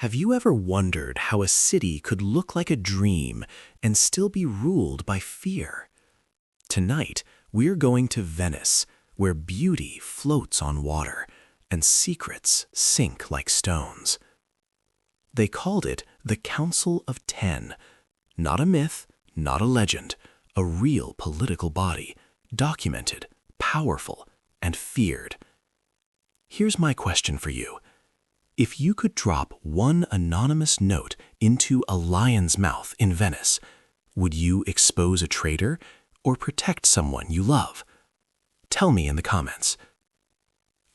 Have you ever wondered how a city could look like a dream and still be ruled by fear? Tonight, we're going to Venice, where beauty floats on water and secrets sink like stones. They called it the Council of Ten, not a myth, not a legend, a real political body, documented, powerful, and feared. Here's my question for you. If you could drop one anonymous note into a lion's mouth in Venice, would you expose a traitor or protect someone you love? Tell me in the comments.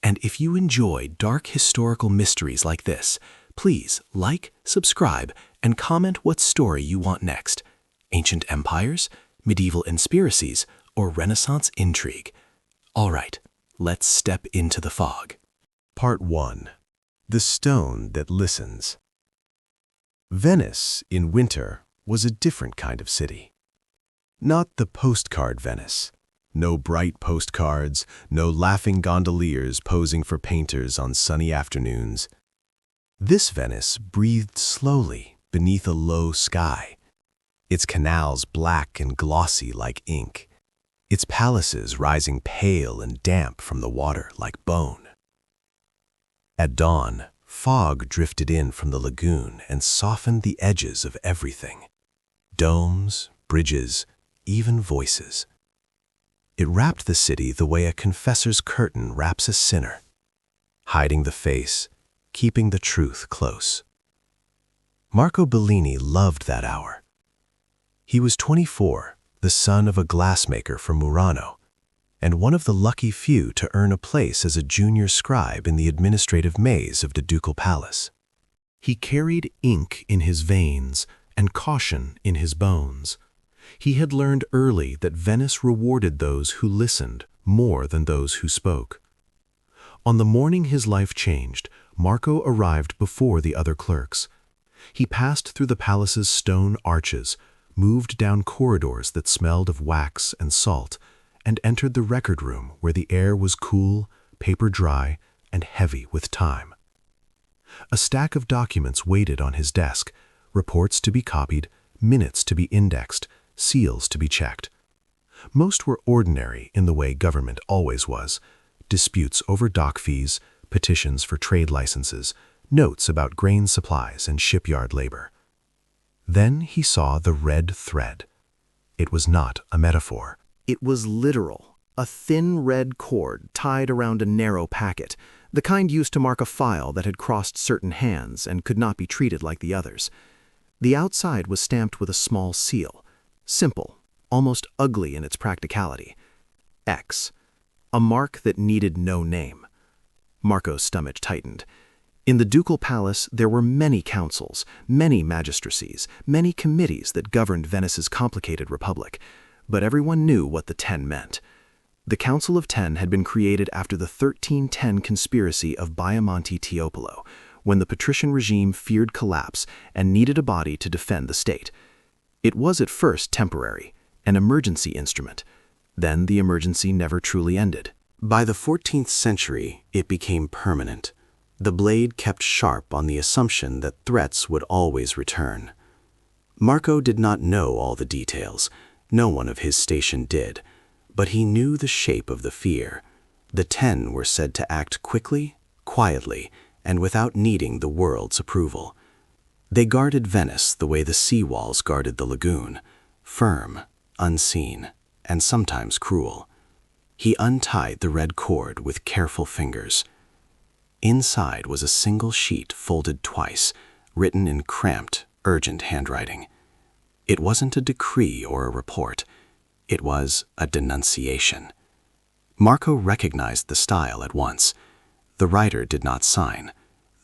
And if you enjoy dark historical mysteries like this, please like, subscribe, and comment what story you want next. Ancient empires, medieval conspiracies, or Renaissance intrigue. All right, let's step into the fog. Part 1. The Stone That Listens. Venice, in winter, was a different kind of city. Not the postcard Venice. No bright postcards, no laughing gondoliers posing for painters on sunny afternoons. This Venice breathed slowly beneath a low sky, its canals black and glossy like ink, its palaces rising pale and damp from the water like bone. At dawn, fog drifted in from the lagoon and softened the edges of everything. Domes, bridges, even voices. It wrapped the city the way a confessor's curtain wraps a sinner, hiding the face, keeping the truth close. Marco Bellini loved that hour. He was 24, the son of a glassmaker from Murano, and one of the lucky few to earn a place as a junior scribe in the administrative maze of the Ducal Palace. He carried ink in his veins and caution in his bones. He had learned early that Venice rewarded those who listened more than those who spoke. On the morning his life changed, Marco arrived before the other clerks. He passed through the palace's stone arches, moved down corridors that smelled of wax and salt, and entered the record room where the air was cool, paper dry, and heavy with time. A stack of documents waited on his desk, reports to be copied, minutes to be indexed, seals to be checked. Most were ordinary in the way government always was: disputes over dock fees, petitions for trade licenses, notes about grain supplies and shipyard labor. Then he saw the red thread. It was not a metaphor. It was literal, a thin red cord tied around a narrow packet, the kind used to mark a file that had crossed certain hands and could not be treated like the others. The outside was stamped with a small seal, simple, almost ugly in its practicality. X, a mark that needed no name. Marco's stomach tightened. In the Ducal Palace, there were many councils, many magistracies, many committees that governed Venice's complicated republic. But everyone knew what the 10 meant. The Council of Ten had been created after the 1310 conspiracy of Baiamonte Tiepolo, when the patrician regime feared collapse and needed a body to defend the state. It was at first temporary, an emergency instrument. Then the emergency never truly ended. By the 14th century, it became permanent. The blade kept sharp on the assumption that threats would always return. Marco did not know all the details. No one of his station did, but he knew the shape of the fear. The 10 were said to act quickly, quietly, and without needing the world's approval. They guarded Venice the way the seawalls guarded the lagoon, firm, unseen, and sometimes cruel. He untied the red cord with careful fingers. Inside was a single sheet folded twice, written in cramped, urgent handwriting. It wasn't a decree or a report. It was a denunciation. Marco recognized the style at once. The writer did not sign.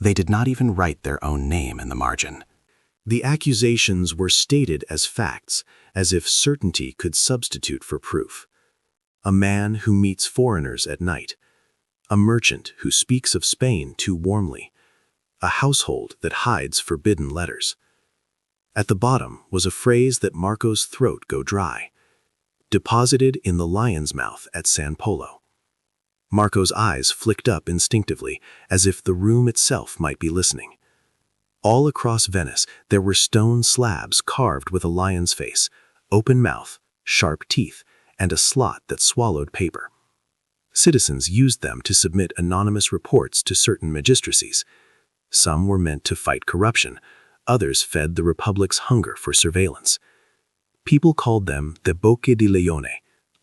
They did not even write their own name in the margin. The accusations were stated as facts, as if certainty could substitute for proof. A man who meets foreigners at night. A merchant who speaks of Spain too warmly. A household that hides forbidden letters. At the bottom was a phrase that Marco's throat go dry. Deposited in the lion's mouth at San Polo. Marco's eyes flicked up instinctively, as if the room itself might be listening. All across Venice, there were stone slabs carved with a lion's face, open mouth, sharp teeth, and a slot that swallowed paper. Citizens used them to submit anonymous reports to certain magistracies. Some were meant to fight corruption, others fed the Republic's hunger for surveillance. People called them the bocche di leone,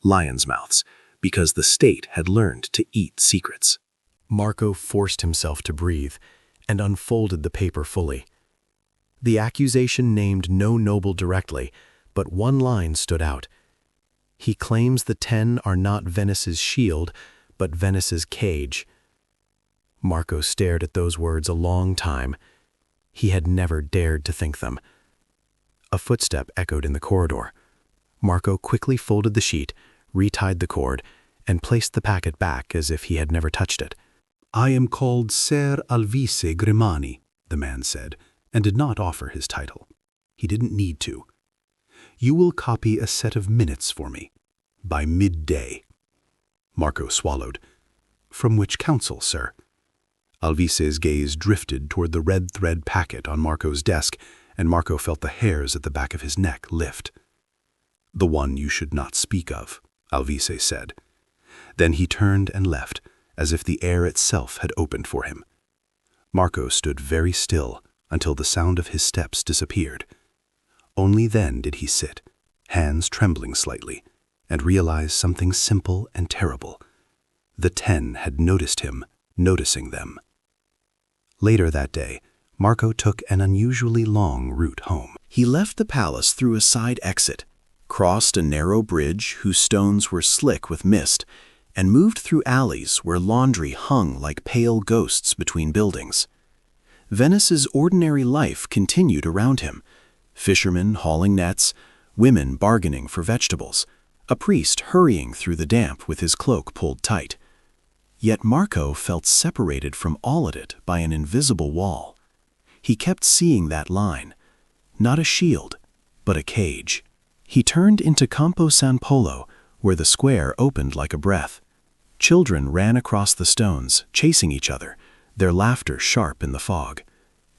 lion's mouths, because the state had learned to eat secrets. Marco forced himself to breathe and unfolded the paper fully. The accusation named no noble directly, but one line stood out. He claims the 10 are not Venice's shield, but Venice's cage. Marco stared at those words a long time. He had never dared to think them. A footstep echoed in the corridor. Marco quickly folded the sheet, retied the cord, and placed the packet back as if he had never touched it. "I am called Ser Alvise Grimani," the man said, and did not offer his title. He didn't need to. "You will copy a set of minutes for me. By midday." Marco swallowed. "From which council, sir?" Alvise's gaze drifted toward the red thread packet on Marco's desk, and Marco felt the hairs at the back of his neck lift. "The one you should not speak of," Alvise said. Then he turned and left, as if the air itself had opened for him. Marco stood very still until the sound of his steps disappeared. Only then did he sit, hands trembling slightly, and realize something simple and terrible. The 10 had noticed him, noticing them. Later that day, Marco took an unusually long route home. He left the palace through a side exit, crossed a narrow bridge whose stones were slick with mist, and moved through alleys where laundry hung like pale ghosts between buildings. Venice's ordinary life continued around him. Fishermen hauling nets, women bargaining for vegetables, a priest hurrying through the damp with his cloak pulled tight. Yet Marco felt separated from all of it by an invisible wall. He kept seeing that line, not a shield, but a cage. He turned into Campo San Polo, where the square opened like a breath. Children ran across the stones, chasing each other, their laughter sharp in the fog.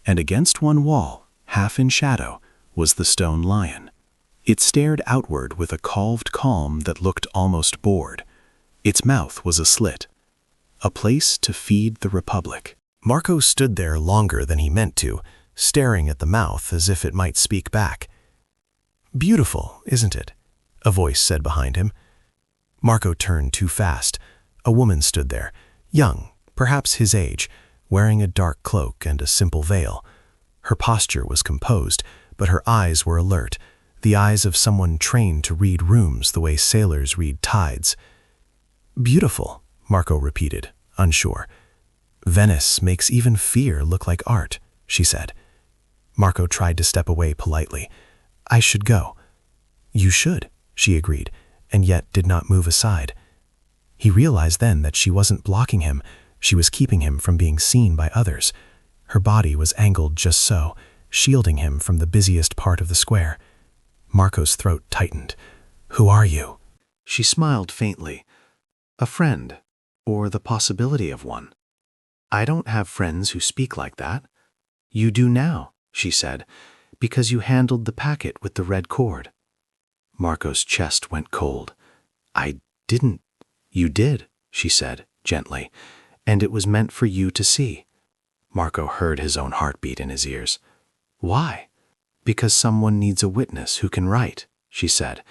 And against one wall, half in shadow, was the stone lion. It stared outward with a calved calm that looked almost bored. Its mouth was a slit, a place to feed the Republic. Marco stood there longer than he meant to, staring at the mouth as if it might speak back. "Beautiful, isn't it?" a voice said behind him. Marco turned too fast. A woman stood there, young, perhaps his age, wearing a dark cloak and a simple veil. Her posture was composed, but her eyes were alert, the eyes of someone trained to read rooms the way sailors read tides. "Beautiful," Marco repeated, unsure. "Venice makes even fear look like art," she said. Marco tried to step away politely. "I should go." "You should," she agreed, and yet did not move aside. He realized then that she wasn't blocking him, she was keeping him from being seen by others. Her body was angled just so, shielding him from the busiest part of the square. Marco's throat tightened. "Who are you?" She smiled faintly. "A friend, or the possibility of one." "I don't have friends who speak like that." "You do now," she said, "because you handled the packet with the red cord." Marco's chest went cold. "I didn't." "You did," she said, gently, "and it was meant for you to see." Marco heard his own heartbeat in his ears. "Why?" "Because someone needs a witness who can write," she said,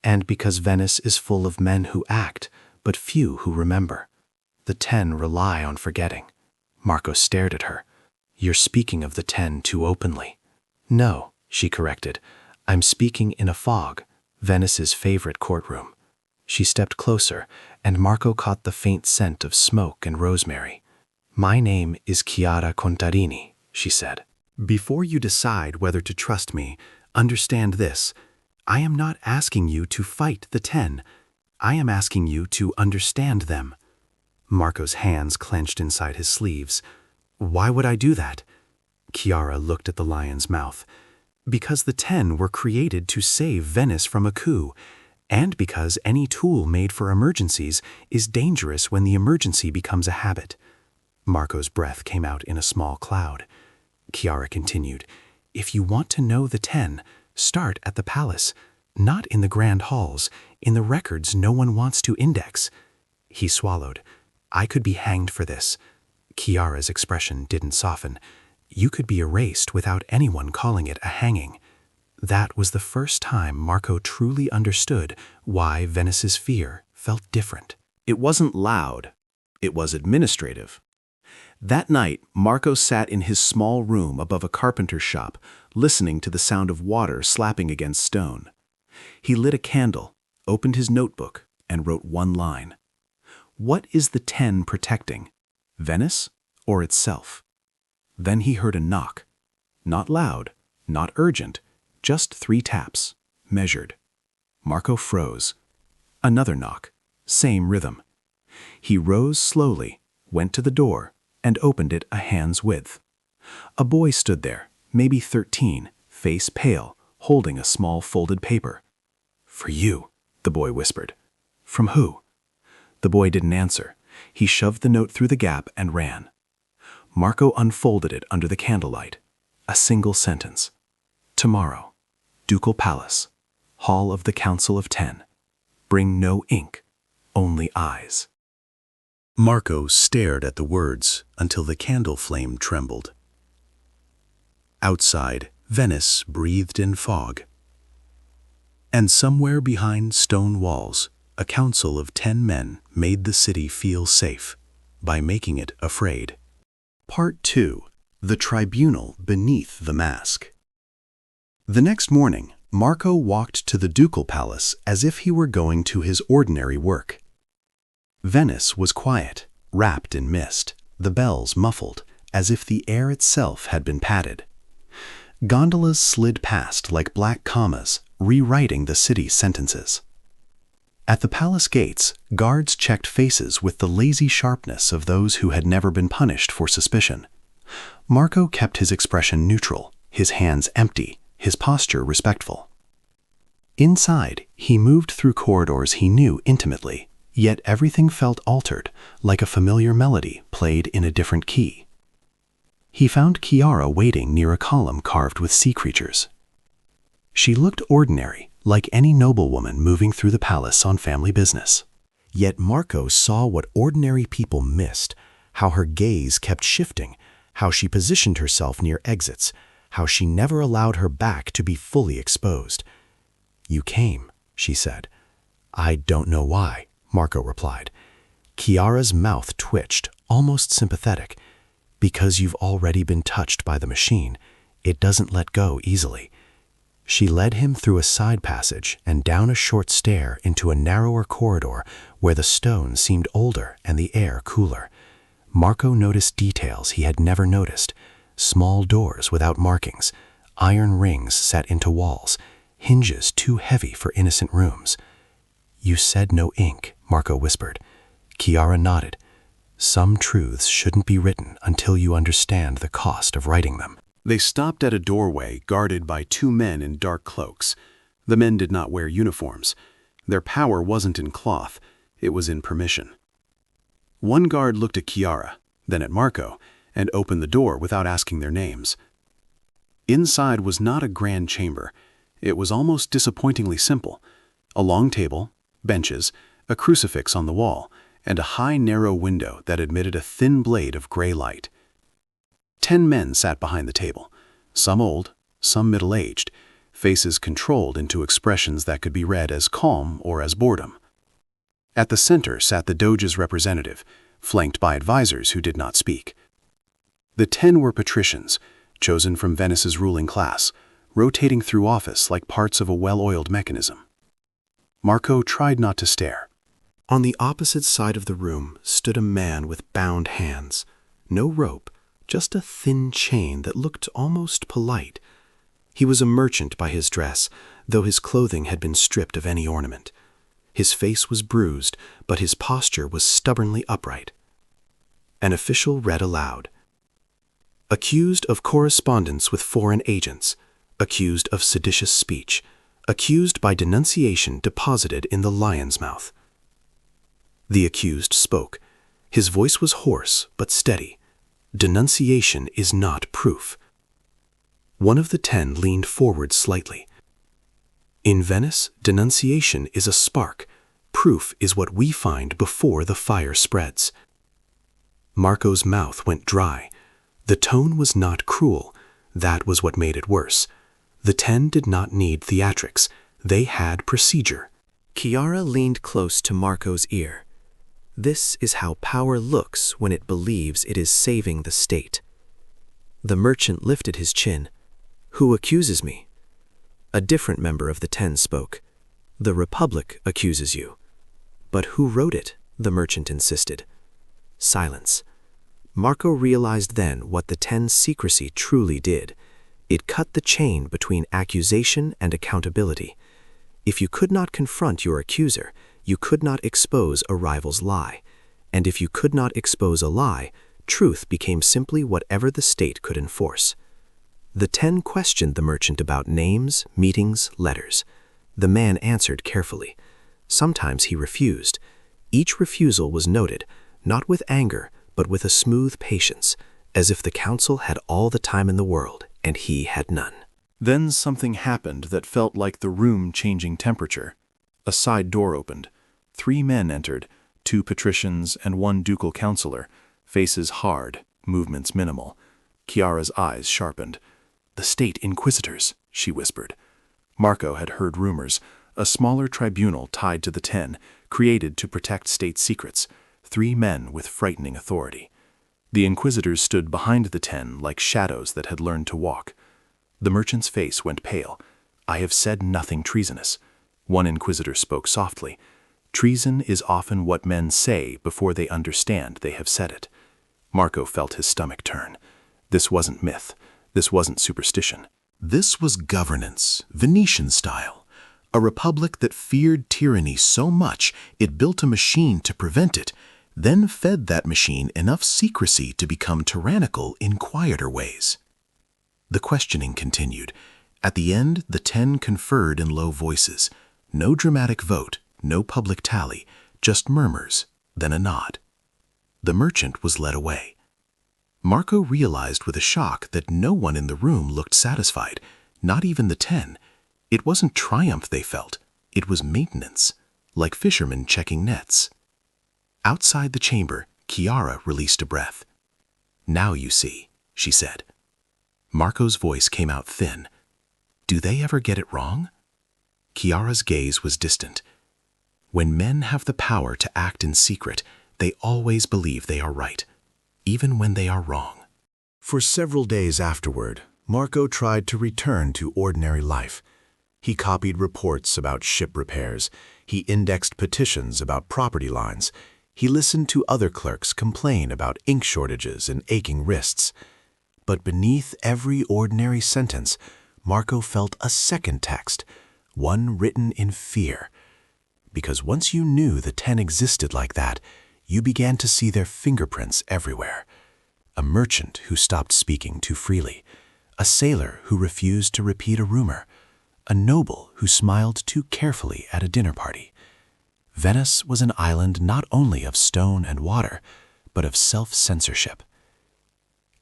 "and because Venice is full of men who act, but few who remember. The 10 rely on forgetting." Marco stared at her. "You're speaking of the 10 too openly." "No," she corrected. "I'm speaking in a fog, Venice's favorite courtroom." She stepped closer, and Marco caught the faint scent of smoke and rosemary. "My name is Chiara Contarini," she said. "Before you decide whether to trust me, understand this. I am not asking you to fight the 10. I am asking you to understand them." Marco's hands clenched inside his sleeves. "Why would I do that?" Chiara looked at the lion's mouth. "Because the 10 were created to save Venice from a coup, and because any tool made for emergencies is dangerous when the emergency becomes a habit." Marco's breath came out in a small cloud. Chiara continued. If you want to know the 10, start at the palace, not in the grand halls, in the records no one wants to index. He swallowed. I could be hanged for this. Chiara's expression didn't soften. You could be erased without anyone calling it a hanging. That was the first time Marco truly understood why Venice's fear felt different. It wasn't loud. It was administrative. That night, Marco sat in his small room above a carpenter's shop, listening to the sound of water slapping against stone. He lit a candle, opened his notebook, and wrote one line. What is the 10 protecting? Venice or itself? Then he heard a knock. Not loud, not urgent, just 3 taps, measured. Marco froze. Another knock, same rhythm. He rose slowly, went to the door, and opened it a hand's width. A boy stood there, maybe 13, face pale, holding a small folded paper. For you, the boy whispered. From who? The boy didn't answer. He shoved the note through the gap and ran. Marco unfolded it under the candlelight. A single sentence. Tomorrow, Ducal Palace, Hall of the Council of 10. Bring no ink, only eyes. Marco stared at the words until the candle flame trembled. Outside, Venice breathed in fog. And somewhere behind stone walls, a council of 10 men made the city feel safe by making it afraid. Part 2. The Tribunal Beneath the Mask. The next morning, Marco walked to the Ducal Palace as if he were going to his ordinary work. Venice was quiet, wrapped in mist, the bells muffled, as if the air itself had been padded. Gondolas slid past like black commas, rewriting the city's sentences. At the palace gates, guards checked faces with the lazy sharpness of those who had never been punished for suspicion. Marco kept his expression neutral, his hands empty, his posture respectful. Inside, he moved through corridors he knew intimately, yet everything felt altered, like a familiar melody played in a different key. He found Chiara waiting near a column carved with sea creatures. She looked ordinary, like any noblewoman moving through the palace on family business. Yet Marco saw what ordinary people missed, how her gaze kept shifting, how she positioned herself near exits, how she never allowed her back to be fully exposed. You came, she said. I don't know why, Marco replied. Chiara's mouth twitched, almost sympathetic. Because you've already been touched by the machine, it doesn't let go easily. She led him through a side passage and down a short stair into a narrower corridor where the stone seemed older and the air cooler. Marco noticed details he had never noticed. Small doors without markings, iron rings set into walls, hinges too heavy for innocent rooms. You said no ink, Marco whispered. Chiara nodded. Some truths shouldn't be written until you understand the cost of writing them. They stopped at a doorway guarded by 2 men in dark cloaks. The men did not wear uniforms. Their power wasn't in cloth, it was in permission. One guard looked at Chiara, then at Marco, and opened the door without asking their names. Inside was not a grand chamber. It was almost disappointingly simple. A long table, benches, a crucifix on the wall, and a high, narrow window that admitted a thin blade of gray light. 10 men sat behind the table, some old, some middle-aged, faces controlled into expressions that could be read as calm or as boredom. At the center sat the Doge's representative, flanked by advisors who did not speak. The 10 were patricians, chosen from Venice's ruling class, rotating through office like parts of a well-oiled mechanism. Marco tried not to stare. On the opposite side of the room stood a man with bound hands. No rope, just a thin chain that looked almost polite. He was a merchant by his dress, though his clothing had been stripped of any ornament. His face was bruised, but his posture was stubbornly upright. An official read aloud. Accused of correspondence with foreign agents, accused of seditious speech, accused by denunciation deposited in the lion's mouth. The accused spoke. His voice was hoarse but steady. Denunciation is not proof. One of the 10 leaned forward slightly. In Venice, denunciation is a spark. Proof is what we find before the fire spreads. Marco's mouth went dry. The tone was not cruel. That was what made it worse. The 10 did not need theatrics. They had procedure. Chiara leaned close to Marco's ear. This is how power looks when it believes it is saving the state. The merchant lifted his chin. Who accuses me? A different member of the 10 spoke. The Republic accuses you. But who wrote it? The merchant insisted. Silence. Marco realized then what the 10's secrecy truly did. It cut the chain between accusation and accountability. If you could not confront your accuser, you could not expose a rival's lie. And if you could not expose a lie, truth became simply whatever the state could enforce. The 10 questioned the merchant about names, meetings, letters. The man answered carefully. Sometimes he refused. Each refusal was noted, not with anger, but with a smooth patience, as if the council had all the time in the world and he had none. Then something happened that felt like the room changing temperature. A side door opened. 3 men entered, 2 patricians and 1 ducal councillor, faces hard, movements minimal. Chiara's eyes sharpened. "The state inquisitors," she whispered. Marco had heard rumors. A smaller tribunal tied to the 10, created to protect state secrets. 3 men with frightening authority. The inquisitors stood behind the 10 like shadows that had learned to walk. The merchant's face went pale. "I have said nothing treasonous." One inquisitor spoke softly. "Treason is often what men say before they understand they have said it." Marco felt his stomach turn. This wasn't myth. This wasn't superstition. This was governance, Venetian style. A republic that feared tyranny so much it built a machine to prevent it, then fed that machine enough secrecy to become tyrannical in quieter ways. The questioning continued. At the end, the 10 conferred in low voices. No dramatic vote, no public tally, just murmurs, then a nod. The merchant was led away. Marco realized with a shock that no one in the room looked satisfied, not even the 10. It wasn't triumph they felt, it was maintenance, like fishermen checking nets. Outside the chamber, Chiara released a breath. "Now you see," she said. Marco's voice came out thin. "Do they ever get it wrong?" Chiara's gaze was distant. When men have the power to act in secret, they always believe they are right, even when they are wrong. For several days afterward, Marco tried to return to ordinary life. He copied reports about ship repairs. He indexed petitions about property lines. He listened to other clerks complain about ink shortages and aching wrists. But beneath every ordinary sentence, Marco felt a second text, one written in fear. Because once you knew the 10 existed like that, you began to see their fingerprints everywhere. A merchant who stopped speaking too freely, a sailor who refused to repeat a rumor, a noble who smiled too carefully at a dinner party. Venice was an island not only of stone and water, but of self-censorship.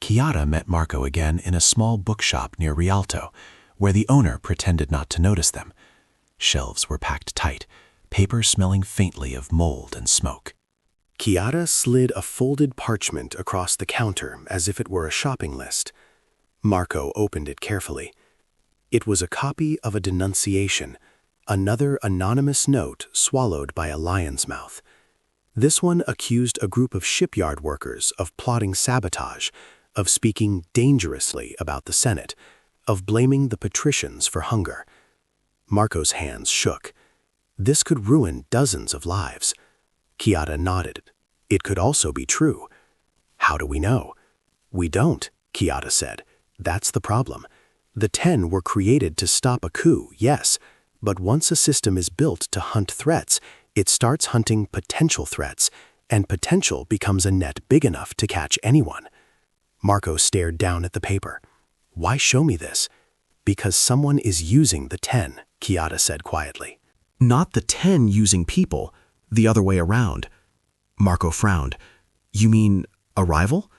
Chiara met Marco again in a small bookshop near Rialto, where the owner pretended not to notice them. Shelves were packed tight, paper smelling faintly of mold and smoke. Chiara slid a folded parchment across the counter as if it were a shopping list. Marco opened it carefully. It was a copy of a denunciation, another anonymous note swallowed by a lion's mouth. This one accused a group of shipyard workers of plotting sabotage, of speaking dangerously about the Senate, of blaming the patricians for hunger. Marco's hands shook. This could ruin dozens of lives. Chiara nodded. It could also be true. How do we know? We don't, Chiara said. That's the problem. The 10 were created to stop a coup, yes, but once a system is built to hunt threats, it starts hunting potential threats, and potential becomes a net big enough to catch anyone. Marco stared down at the paper. Why show me this? Because someone is using the 10, Chiara said quietly. Not the 10 using people, the other way around. Marco frowned. You mean a rival?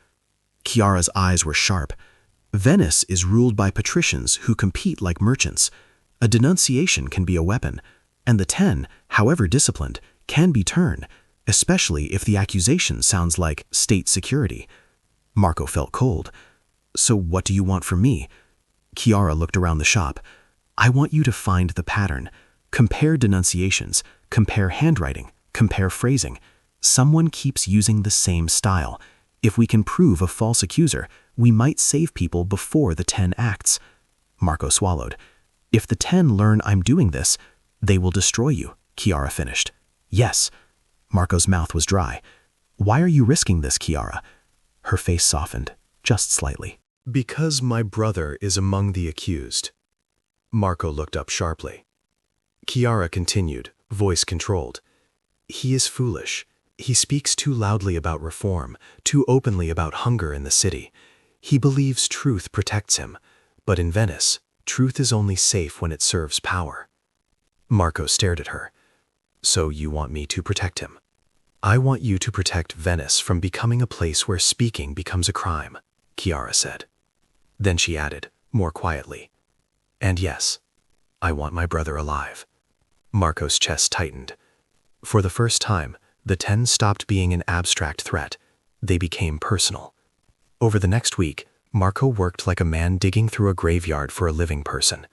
Chiara's eyes were sharp. Venice is ruled by patricians who compete like merchants. A denunciation can be a weapon, and the 10, however disciplined, can be turned, especially if the accusation sounds like state security. Marco felt cold. So what do you want from me? Chiara looked around the shop. I want you to find the pattern. Compare denunciations, compare handwriting, compare phrasing. Someone keeps using the same style. If we can prove a false accuser, we might save people before the 10 acts. Marco swallowed. If the 10 learn I'm doing this, they will destroy you, Chiara finished. Yes. Marco's mouth was dry. Why are you risking this, Chiara? Her face softened, just slightly. Because my brother is among the accused. Marco looked up sharply. Chiara continued, voice controlled. He is foolish. He speaks too loudly about reform, too openly about hunger in the city. He believes truth protects him, but in Venice, truth is only safe when it serves power. Marco stared at her. So you want me to protect him? I want you to protect Venice from becoming a place where speaking becomes a crime, Chiara said. Then she added, more quietly, and yes, I want my brother alive. Marco's chest tightened. For the first time, the 10 stopped being an abstract threat. They became personal. Over the next week, Marco worked like a man digging through a graveyard for a living person.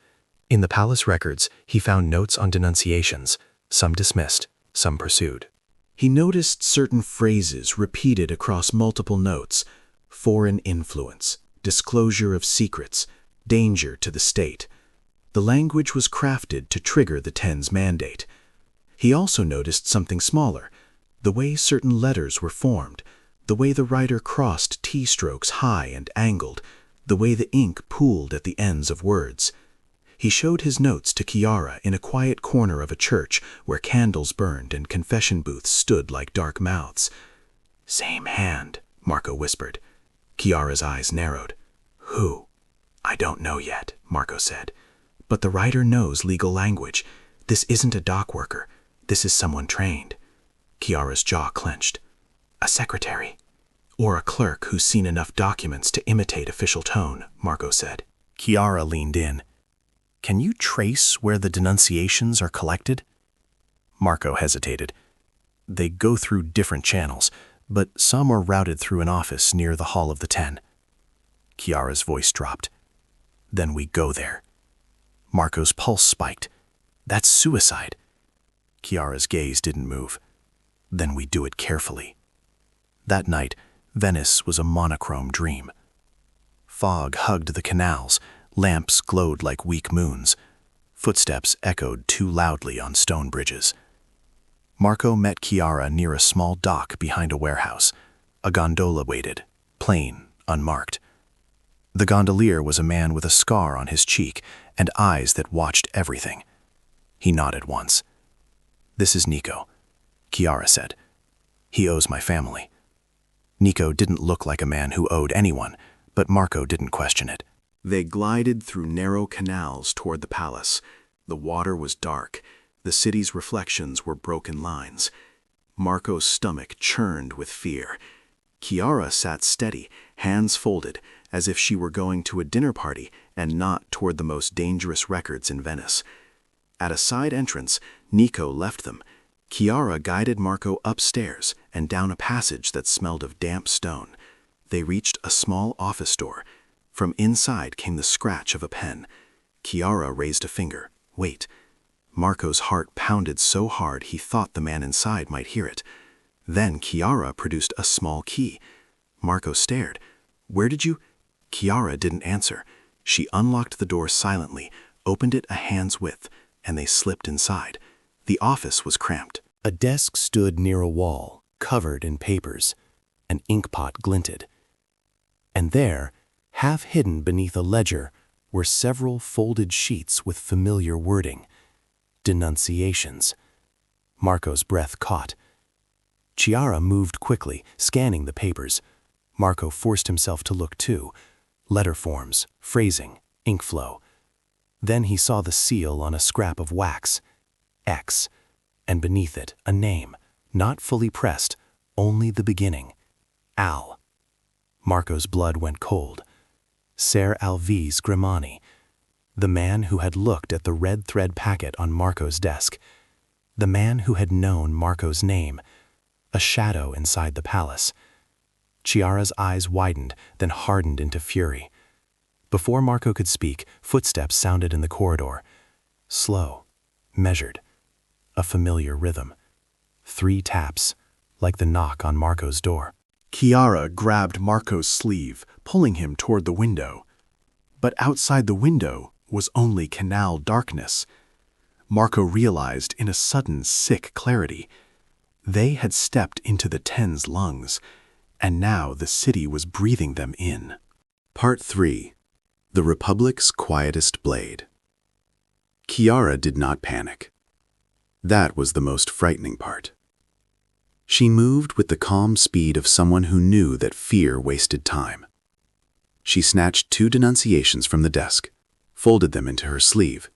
In the palace records, he found notes on denunciations, some dismissed, some pursued. He noticed certain phrases repeated across multiple notes: foreign influence, disclosure of secrets, danger to the state. The language was crafted to trigger the 10's mandate. He also noticed something smaller: the way certain letters were formed, the way the writer crossed T-strokes high and angled, the way the ink pooled at the ends of words. He showed his notes to Chiara in a quiet corner of a church where candles burned and confession booths stood like dark mouths. "Same hand," Marco whispered. Chiara's eyes narrowed. "Who?" "I don't know yet," Marco said. "But the writer knows legal language. This isn't a dock worker. This is someone trained." Chiara's jaw clenched. "A secretary. Or a clerk who's seen enough documents to imitate official tone," Marco said. Chiara leaned in. Can you trace where the denunciations are collected? Marco hesitated. They go through different channels, but some are routed through an office near the Hall of the 10. Chiara's voice dropped. Then we go there. Marco's pulse spiked. That's suicide. Chiara's gaze didn't move. Then we do it carefully. That night, Venice was a monochrome dream. Fog hugged the canals. Lamps glowed like weak moons. Footsteps echoed too loudly on stone bridges. Marco met Chiara near a small dock behind a warehouse. A gondola waited, plain, unmarked. The gondolier was a man with a scar on his cheek and eyes that watched everything. He nodded once. "This is Nico," Chiara said. "He owes my family." Nico didn't look like a man who owed anyone, but Marco didn't question it. They glided through narrow canals toward the palace. The water was dark. The city's reflections were broken lines. Marco's stomach churned with fear. Chiara sat steady, hands folded, as if she were going to a dinner party and not toward the most dangerous records in Venice. At a side entrance, Nico left them. Chiara guided Marco upstairs and down a passage that smelled of damp stone. They reached a small office door. From inside came the scratch of a pen. Chiara raised a finger. Wait. Marco's heart pounded so hard he thought the man inside might hear it. Then Chiara produced a small key. Marco stared. "Where did you—" Chiara didn't answer. She unlocked the door silently, opened it a hand's width, and they slipped inside. The office was cramped. A desk stood near a wall, covered in papers. An inkpot glinted. And there, half hidden beneath a ledger, were several folded sheets with familiar wording. Denunciations. Marco's breath caught. Chiara moved quickly, scanning the papers. Marco forced himself to look too. Letter forms, phrasing, ink flow. Then he saw the seal on a scrap of wax. X. And beneath it, a name, not fully pressed, only the beginning. Al. Marco's blood went cold. Ser Alvise Grimani, the man who had looked at the red thread packet on Marco's desk, the man who had known Marco's name, a shadow inside the palace. Chiara's eyes widened, then hardened into fury. Before Marco could speak, footsteps sounded in the corridor. Slow, measured, a familiar rhythm. 3 taps, like the knock on Marco's door. Chiara grabbed Marco's sleeve, pulling him toward the window. But outside the window was only canal darkness. Marco realized in a sudden sick clarity. They had stepped into the Ten's lungs, and now the city was breathing them in. Part 3. The Republic's Quietest Blade. Chiara did not panic. That was the most frightening part. She moved with the calm speed of someone who knew that fear wasted time. She snatched 2 denunciations from the desk, folded them into her sleeve,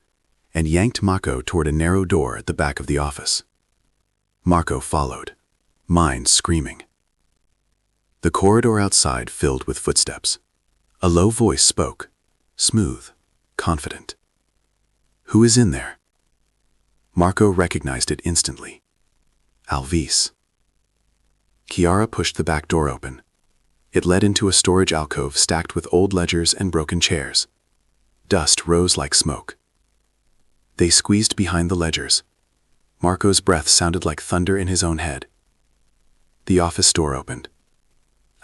and yanked Marco toward a narrow door at the back of the office. Marco followed, mind screaming. The corridor outside filled with footsteps. A low voice spoke, smooth, confident. "Who is in there?" Marco recognized it instantly. Alvise. Chiara pushed the back door open. It led into a storage alcove stacked with old ledgers and broken chairs. Dust rose like smoke. They squeezed behind the ledgers. Marco's breath sounded like thunder in his own head. The office door opened.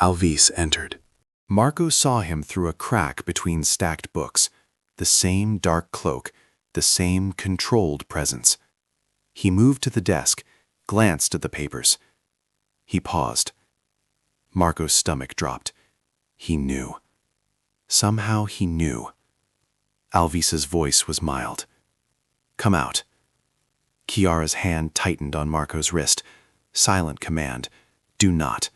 Alvise entered. Marco saw him through a crack between stacked books, the same dark cloak, the same controlled presence. He moved to the desk, glanced at the papers. He paused. Marco's stomach dropped. He knew. Somehow he knew. Alvise's voice was mild. "Come out." Chiara's hand tightened on Marco's wrist. Silent command. "Do not."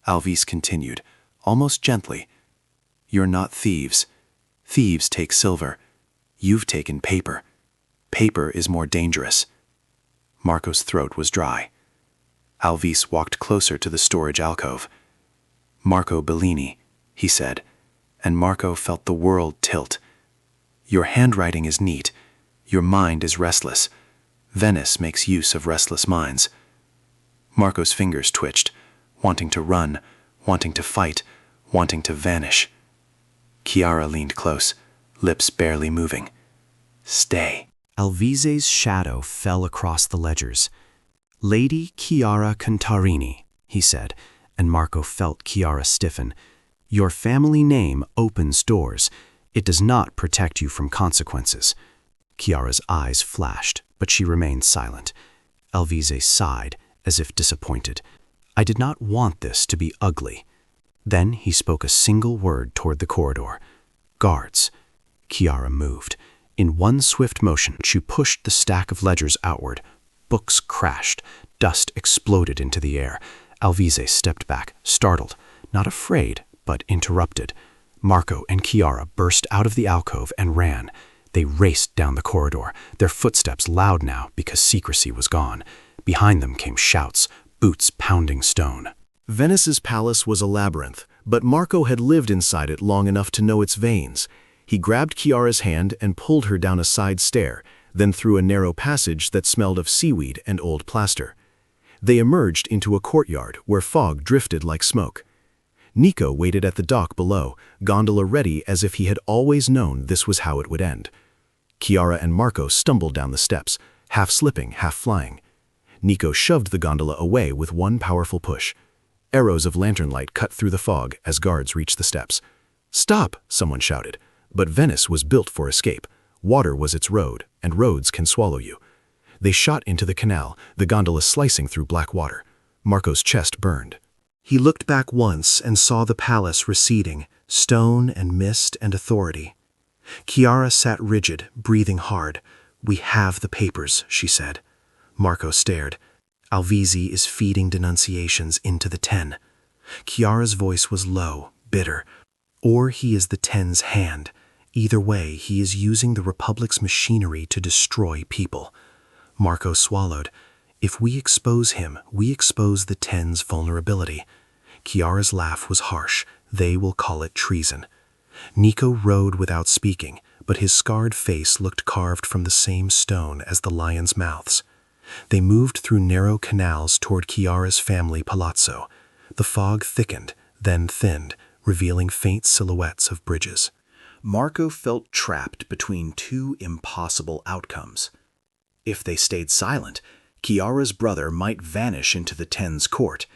Alvise continued, almost gently. "You're not thieves. Thieves take silver. You've taken paper. Paper is more dangerous." Marco's throat was dry. Alvise walked closer to the storage alcove. "Marco Bellini," he said, and Marco felt the world tilt. "Your handwriting is neat. Your mind is restless. Venice makes use of restless minds." Marco's fingers twitched, wanting to run, wanting to fight, wanting to vanish. Chiara leaned close, lips barely moving. "Stay." Alvise's shadow fell across the ledgers. "Lady Chiara Contarini," he said, and Marco felt Chiara stiffen. "Your family name opens doors. It does not protect you from consequences." Chiara's eyes flashed, but she remained silent. Alvise sighed, as if disappointed. "I did not want this to be ugly." Then he spoke a single word toward the corridor. "Guards." Chiara moved. In one swift motion, she pushed the stack of ledgers outward. Books crashed. Dust exploded into the air. Alvise stepped back, startled, not afraid, but interrupted. Marco and Chiara burst out of the alcove and ran. They raced down the corridor, their footsteps loud now because secrecy was gone. Behind them came shouts, boots pounding stone. Venice's palace was a labyrinth, but Marco had lived inside it long enough to know its veins. He grabbed Chiara's hand and pulled her down a side stair, then through a narrow passage that smelled of seaweed and old plaster. They emerged into a courtyard where fog drifted like smoke. Nico waited at the dock below, gondola ready as if he had always known this was how it would end. Chiara and Marco stumbled down the steps, half slipping, half flying. Nico shoved the gondola away with one powerful push. Arrows of lantern light cut through the fog as guards reached the steps. "Stop!" someone shouted. But Venice was built for escape. Water was its road, and roads can swallow you. They shot into the canal, the gondola slicing through black water. Marco's chest burned. He looked back once and saw the palace receding, stone and mist and authority. Chiara sat rigid, breathing hard. "We have the papers," she said. Marco stared. "Alvise is feeding denunciations into the Ten." Chiara's voice was low, bitter. "Or he is the Ten's hand. Either way, he is using the Republic's machinery to destroy people." Marco swallowed. "If we expose him, we expose the Ten's vulnerability." Chiara's laugh was harsh. "They will call it treason." Nico rode without speaking, but his scarred face looked carved from the same stone as the lions' mouths. They moved through narrow canals toward Chiara's family palazzo. The fog thickened, then thinned, revealing faint silhouettes of bridges. Marco felt trapped between two impossible outcomes. If they stayed silent, Chiara's brother might vanish into the Ten's court.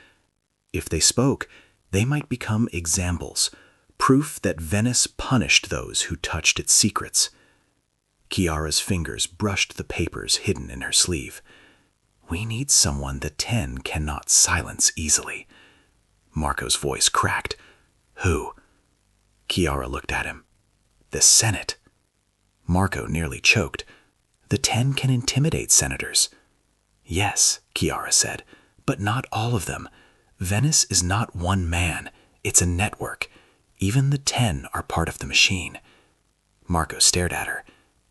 If they spoke, they might become examples, proof that Venice punished those who touched its secrets. Chiara's fingers brushed the papers hidden in her sleeve. We need someone the Ten cannot silence easily. Marco's voice cracked. Who? Chiara looked at him. The Senate. Marco nearly choked. The Ten can intimidate senators. Yes, Chiara said, but not all of them. Venice is not one man. It's a network. Even the Ten are part of the machine. Marco stared at her.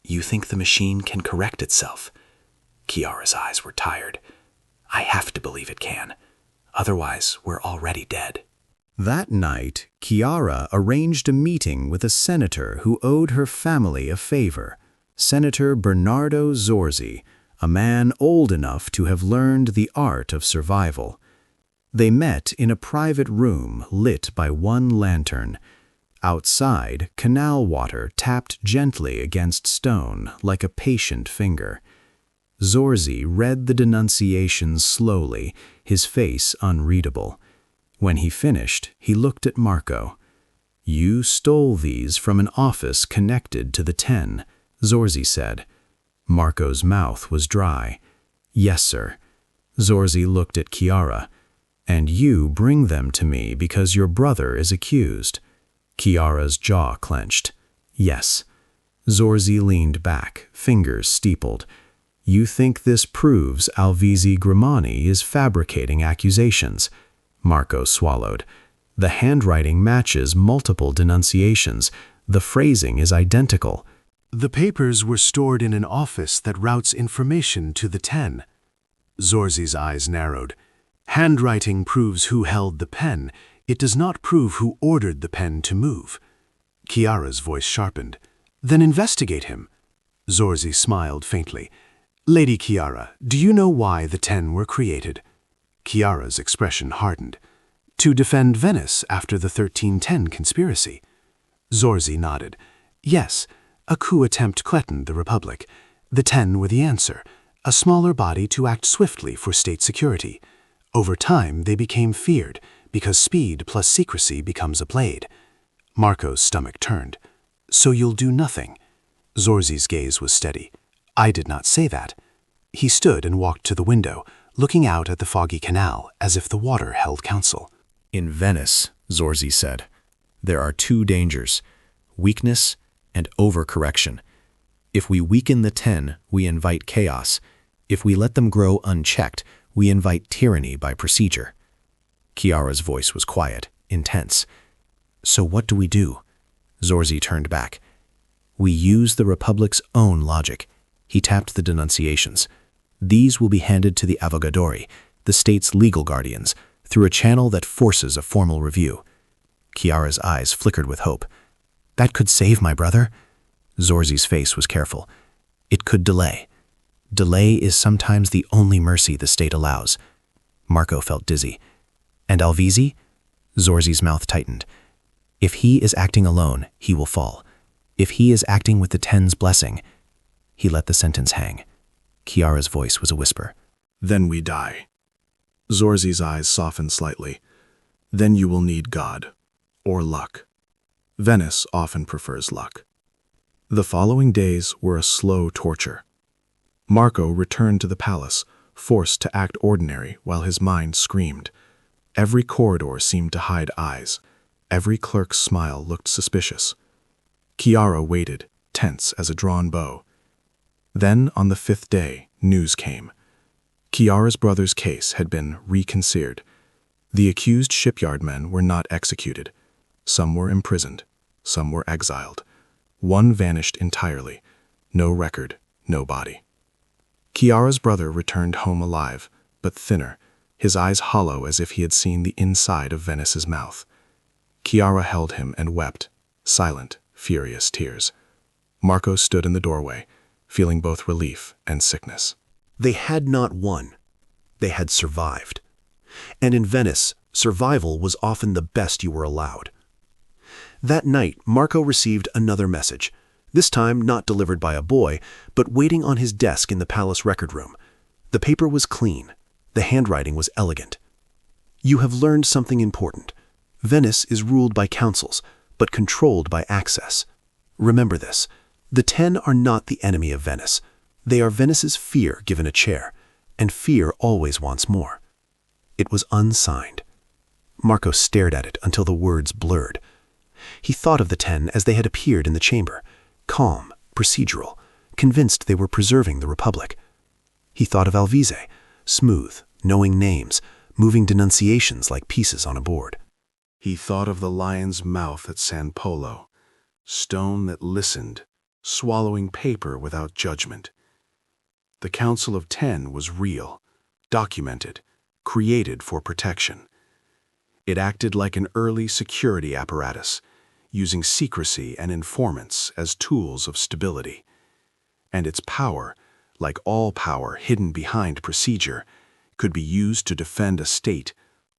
You think the machine can correct itself? Chiara's eyes were tired. I have to believe it can. Otherwise, we're already dead. That night, Chiara arranged a meeting with a senator who owed her family a favor, Senator Bernardo Zorzi, a man old enough to have learned the art of survival. They met in a private room lit by one lantern. Outside, canal water tapped gently against stone like a patient finger. Zorzi read the denunciations slowly, his face unreadable. When he finished, he looked at Marco. You stole these from an office connected to the Ten, Zorzi said. Marco's mouth was dry. Yes, sir. Zorzi looked at Chiara. And you bring them to me because your brother is accused. Chiara's jaw clenched. Yes. Zorzi leaned back, fingers steepled. You think this proves Alvise Grimani is fabricating accusations? Marco swallowed. The handwriting matches multiple denunciations. The phrasing is identical. The papers were stored in an office that routes information to the Ten. Zorzi's eyes narrowed. Handwriting proves who held the pen. It does not prove who ordered the pen to move. Chiara's voice sharpened. Then investigate him. Zorzi smiled faintly. Lady Chiara, do you know why the Ten were created? Chiara's expression hardened. To defend Venice after the 1310 conspiracy. Zorzi nodded. Yes, a coup attempt threatened the Republic. The Ten were the answer, a smaller body to act swiftly for state security. Over time, they became feared, because speed plus secrecy becomes a blade. Marco's stomach turned. So you'll do nothing? Zorzi's gaze was steady. I did not say that. He stood and walked to the window, looking out at the foggy canal as if the water held counsel. In Venice, Zorzi said, there are two dangers, weakness and overcorrection. If we weaken the Ten, we invite chaos. If we let them grow unchecked, we invite tyranny by procedure. Chiara's voice was quiet, intense. So what do we do? Zorzi turned back. We use the Republic's own logic. He tapped the denunciations. These will be handed to the Avogadori, the state's legal guardians, through a channel that forces a formal review. Chiara's eyes flickered with hope. That could save my brother? Zorzi's face was careful. It could delay. Delay is sometimes the only mercy the state allows. Marco felt dizzy. And Alvise? Zorzi's mouth tightened. If he is acting alone, he will fall. If he is acting with the Ten's blessing. He let the sentence hang. Chiara's voice was a whisper. Then we die. Zorzi's eyes softened slightly. Then you will need God. Or luck. Venice often prefers luck. The following days were a slow torture. Marco returned to the palace, forced to act ordinary while his mind screamed. Every corridor seemed to hide eyes. Every clerk's smile looked suspicious. Chiara waited, tense as a drawn bow. Then, on the 5th day, news came. Chiara's brother's case had been reconsidered. The accused shipyard men were not executed. Some were imprisoned. Some were exiled. One vanished entirely. No record, no body. Chiara's brother returned home alive, but thinner, his eyes hollow as if he had seen the inside of Venice's mouth. Chiara held him and wept, silent, furious tears. Marco stood in the doorway, feeling both relief and sickness. They had not won. They had survived. And in Venice, survival was often the best you were allowed. That night, Marco received another message, this time not delivered by a boy, but waiting on his desk in the palace record room. The paper was clean. The handwriting was elegant. You have learned something important. Venice is ruled by councils, but controlled by access. Remember this. The 10 are not the enemy of Venice. They are Venice's fear given a chair, and fear always wants more. It was unsigned. Marco stared at it until the words blurred. He thought of the 10 as they had appeared in the chamber, calm, procedural, convinced they were preserving the Republic. He thought of Alvise, smooth, knowing names, moving denunciations like pieces on a board. He thought of the lion's mouth at San Polo, stone that listened, swallowing paper without judgment. The Council of 10 was real, documented, created for protection. It acted like an early security apparatus, using secrecy and informants as tools of stability. And its power, like all power hidden behind procedure, could be used to defend a state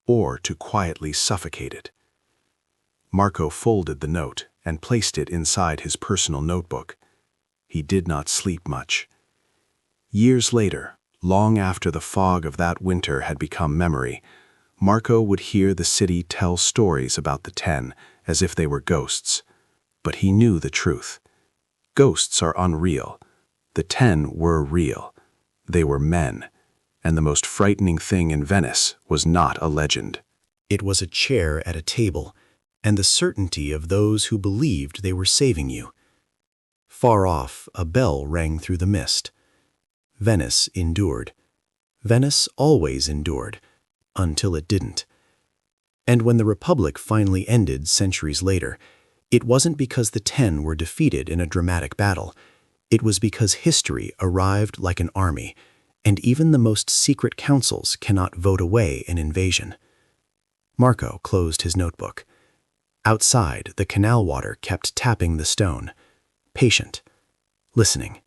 or to quietly suffocate it. Marco folded the note and placed it inside his personal notebook. He did not sleep much. Years later, long after the fog of that winter had become memory, Marco would hear the city tell stories about the 10 as if they were ghosts. But he knew the truth. Ghosts are unreal. The 10 were real. They were men. And the most frightening thing in Venice was not a legend. It was a chair at a table, and the certainty of those who believed they were saving you. Far off, a bell rang through the mist. Venice endured. Venice always endured, until it didn't. And when the Republic finally ended centuries later, it wasn't because the 10 were defeated in a dramatic battle. It was because history arrived like an army, and even the most secret councils cannot vote away an invasion. Marco closed his notebook. Outside, the canal water kept tapping the stone, patient, listening.